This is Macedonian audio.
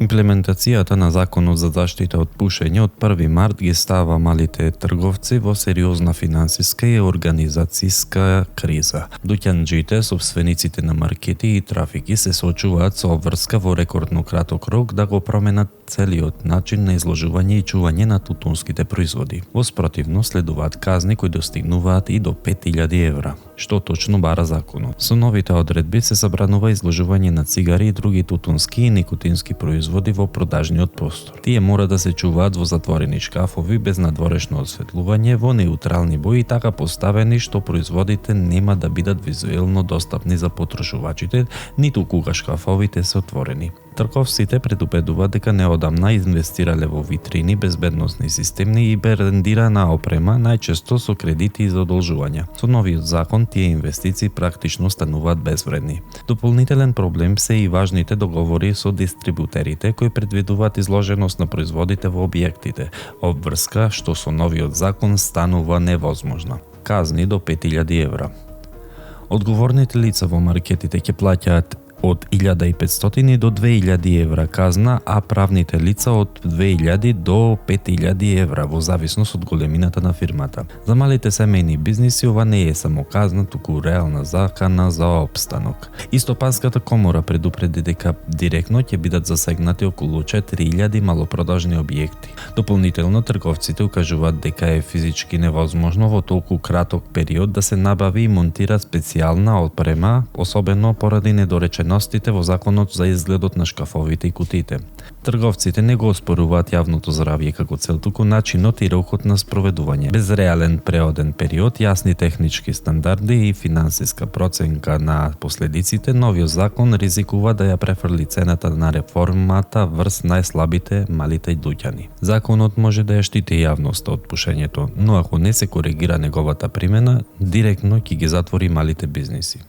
Имплементацијата на Законот за заштита од пушење од 1 март ги става малите трговци во сериозна финансиска и организацијска криза. Дуќанџите, собствениците на маркети и трафики се соочуваат со обврска во рекордно краток рок да го променат целиот начин на изложување и чување на тутунските производи. Во спротивно следуваат казни кои достигнуваат и до 5000 евра. Што точно бара законот? Со новите одредби се забранува изложување на цигари и други тутунски и никотински производи во продажниот простор. Тие мора да се чуваат во затворени шкафови без надворешно осветлување во неутрални бои, така поставени што производите нема да бидат визуелно достапни за потрошувачите, ниту кога шкафовите се отворени. Трговците предупредуваат дека неодамна инвестирале во витрини, безбедносни системи и брендирана опрема, најчесто со кредити и задолжувања. Со новиот закон тие инвестиции практично стануваат безвредни. Дополнителен проблем се и важните договори со дистрибутерите кои предвидуваат изложеност на производите во објектите, обврска што со новиот закон станува невозможна. Казни до 5000 евра. Одговорните лица во маркетите ќе плаќаат од 1500 до 2000 евра казна, а правните лица од 2000 до 5000 евра во зависност од големината на фирмата. За малите семејни бизниси ова не е само казна, туку реална закана за опстанок. Истопанската комора предупреди дека директно ќе бидат засегнати околу 4000 малопродажни објекти. Дополнително трговците укажуваат дека е физички невозможно во толку краток период да се набави и монтира специјална опрема, особено поради недореченостите во законот за изгледот на шкафовите и кутиите. Трговците не го оспоруваат јавното здравје како цел, туку начинот и рокот на спроведување. Без реален преоден период, јасни технички стандарди и финансиска проценка на последиците, новиот закон ризикува да ја префрли цената на реформата врз најслабите малите дуќани. Законот може да ја штити јавноста од пушењето, но ако не се коригира неговата примена, директно ќе ги затвори малите бизниси.